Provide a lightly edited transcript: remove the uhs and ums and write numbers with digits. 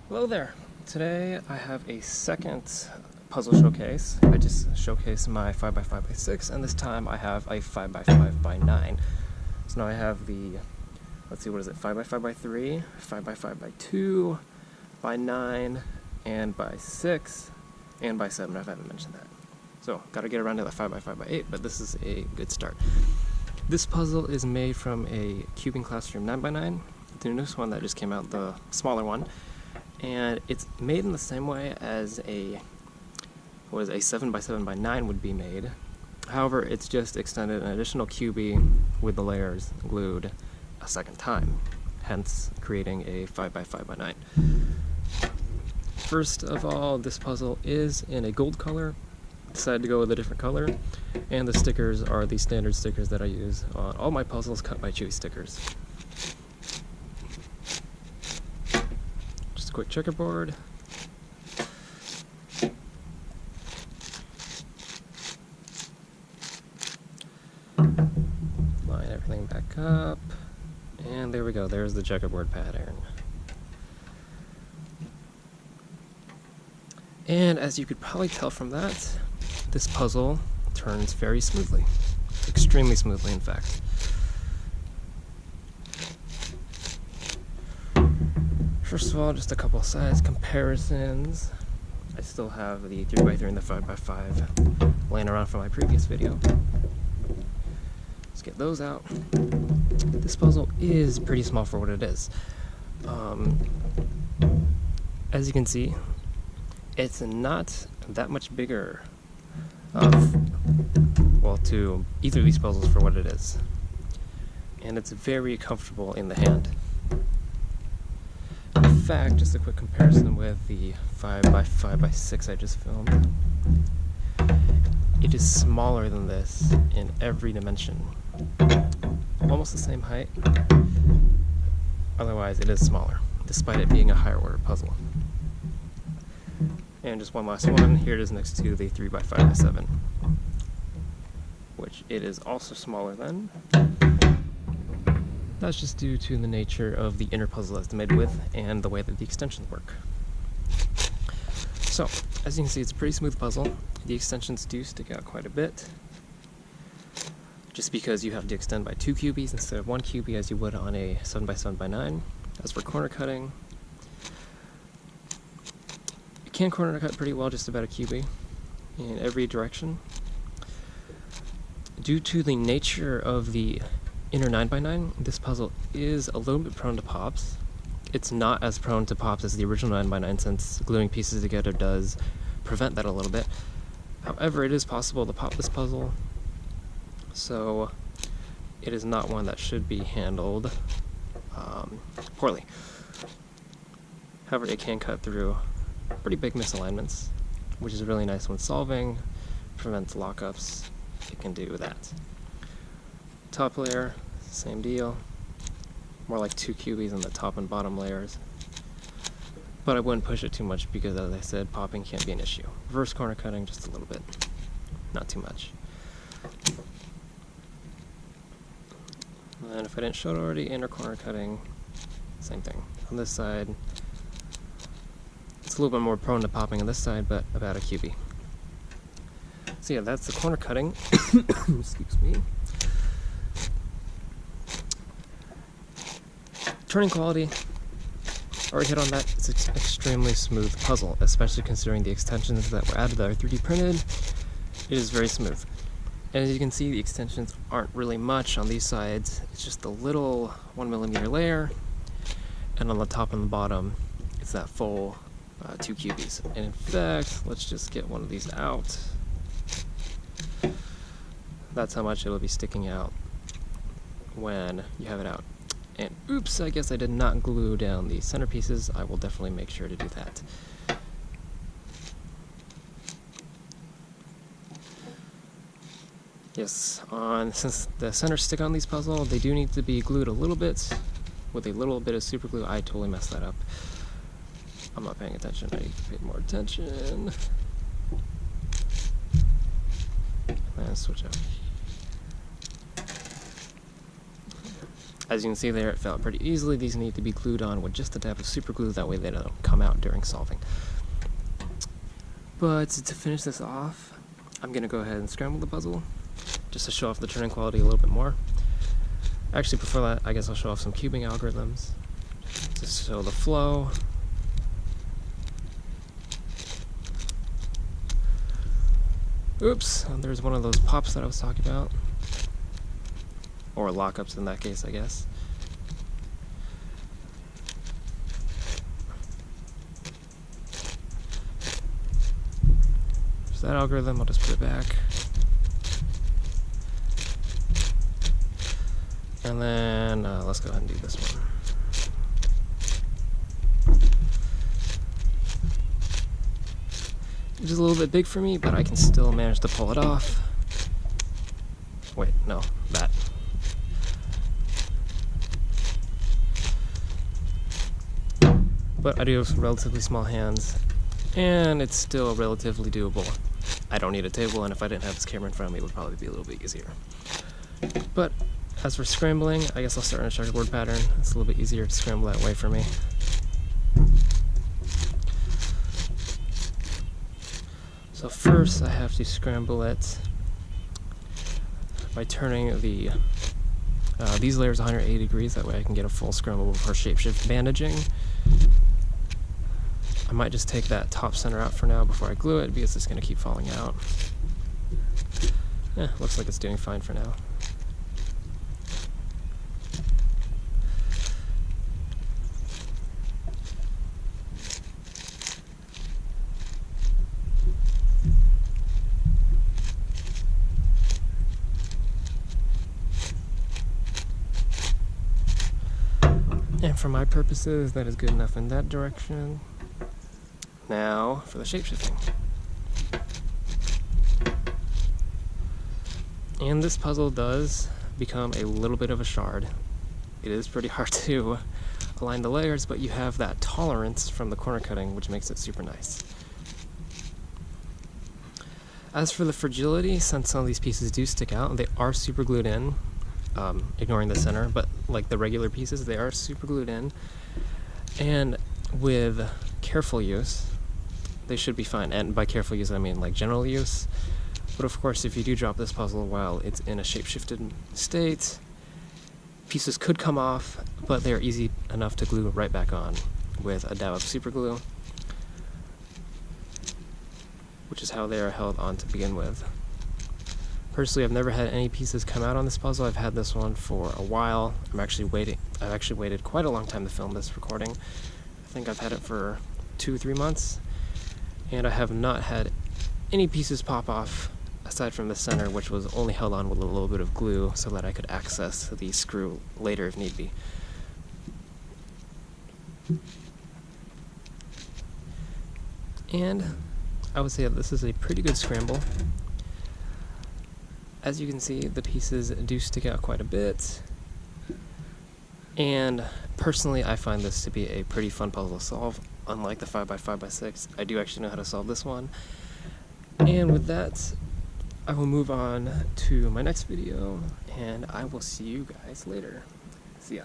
Hello there. Today I have a second puzzle showcase. I just showcased my 5x5x6, and this time I have a 5x5x9. So now I have the, let's see, what is it, 5x5x3, 5x5x2, by 9, and by 6, and by 7, if I haven't mentioned that. So, gotta get around to the 5x5x8, but this is a good start. This puzzle is made from a Cubing Classroom 9x9, the newest one that just came out, the smaller one. And it's made in the same way as a 7x7x9 would be made. However, it's just extended an additional QB with the layers glued a second time, hence creating a 5x5x9. First of all, this puzzle is in a gold color. Decided to go with a different color, and the stickers are the standard stickers that I use on all my puzzles, cut by Chewy stickers. Quick checkerboard. Line everything back up. And there we go, there's the checkerboard pattern. And as you could probably tell from that, this puzzle turns very smoothly. Extremely smoothly, in fact. First of all, just a couple size comparisons. I still have the 3x3 and the 5x5 laying around from my previous video. Let's get those out. This puzzle is pretty small for what it is. As you can see, it's not that much bigger to either of these puzzles for what it is. And it's very comfortable in the hand. In fact, just a quick comparison with the 5x5x6 I just filmed. It is smaller than this in every dimension. Almost the same height. Otherwise, it is smaller, despite it being a higher order puzzle. And just one last one. Here it is next to the 3x5x7, which it is also smaller than. That's just due to the nature of the inner puzzle it's made with and the way that the extensions work. So, as you can see, it's a pretty smooth puzzle. The extensions do stick out quite a bit, just because you have to extend by 2 QBs instead of 1 QB as you would on a 7x7x9. As for corner cutting, you can corner cut pretty well just about a QB in every direction. Due to the nature of the inner 9x9, this puzzle is a little bit prone to pops. It's not as prone to pops as the original 9x9 since gluing pieces together does prevent that a little bit. However, it is possible to pop this puzzle, so it is not one that should be handled poorly. However, it can cut through pretty big misalignments, which is really nice when solving, prevents lockups. It can do that. Top layer, same deal. More like 2 QBs on the top and bottom layers. But I wouldn't push it too much because, as I said, popping can't be an issue. Reverse corner cutting, just a little bit. Not too much. And if I didn't show it already, inner corner cutting, same thing. On this side, it's a little bit more prone to popping on this side, but about a QB. So yeah, that's the corner cutting. Excuse me. Turning quality, already hit on that. It's an extremely smooth puzzle, especially considering the extensions that were added that are 3D printed. It is very smooth. And as you can see, the extensions aren't really much on these sides. It's just a little 1mm layer, and on the top and the bottom, it's that full 2 QBs. And in fact, let's just get one of these out. That's how much it'll be sticking out when you have it out. And oops, I guess I did not glue down the centerpieces. I will definitely make sure to do that. Yes, since the centers stick on these puzzles, they do need to be glued a little bit with a little bit of super glue. I totally messed that up. I'm not paying attention. I need to pay more attention. And switch out. As you can see there, it fell pretty easily. These need to be glued on with just a dab of super glue, that way they don't come out during solving. But to finish this off, I'm going to go ahead and scramble the puzzle, just to show off the turning quality a little bit more. Actually, before that, I guess I'll show off some cubing algorithms, just to show the flow. Oops, there's one of those pops that I was talking about. Or lockups in that case, I guess. There's that algorithm, I'll just put it back. And then let's go ahead and do this one. It's a little bit big for me, but I can still manage to pull it off. Wait, no, that. But I do have some relatively small hands, and it's still relatively doable. I don't need a table, and if I didn't have this camera in front of me, it would probably be a little bit easier. But as for scrambling, I guess I'll start in a checkerboard pattern. It's a little bit easier to scramble that way for me. So first I have to scramble it by turning the these layers 180 degrees, that way I can get a full scramble before shapeshift bandaging. I might just take that top center out for now before I glue it, because it's going to keep falling out. Looks like it's doing fine for now. And for my purposes, that is good enough in that direction. Now for the shapeshifting. And this puzzle does become a little bit of a shard. It is pretty hard to align the layers, but you have that tolerance from the corner cutting, which makes it super nice. As for the fragility, since some of these pieces do stick out, they are super glued in. Ignoring the center, but like the regular pieces, they are super glued in, and with careful use they should be fine. And by careful use I mean like general use, but of course if you do drop this puzzle while it's in a shape-shifted state, pieces could come off, but they're easy enough to glue right back on with a dab of super glue, which is how they are held on to begin with. Personally, I've never had any pieces come out on this puzzle. I've had this one for a while. I've actually waited quite a long time to film this recording. I think I've had it for 2-3 months, and I have not had any pieces pop off aside from the center, which was only held on with a little bit of glue so that I could access the screw later if need be. And I would say that this is a pretty good scramble. As you can see, the pieces do stick out quite a bit, and personally I find this to be a pretty fun puzzle to solve. Unlike the 5x5x6, I do actually know how to solve this one. And with that, I will move on to my next video, and I will see you guys later. See ya.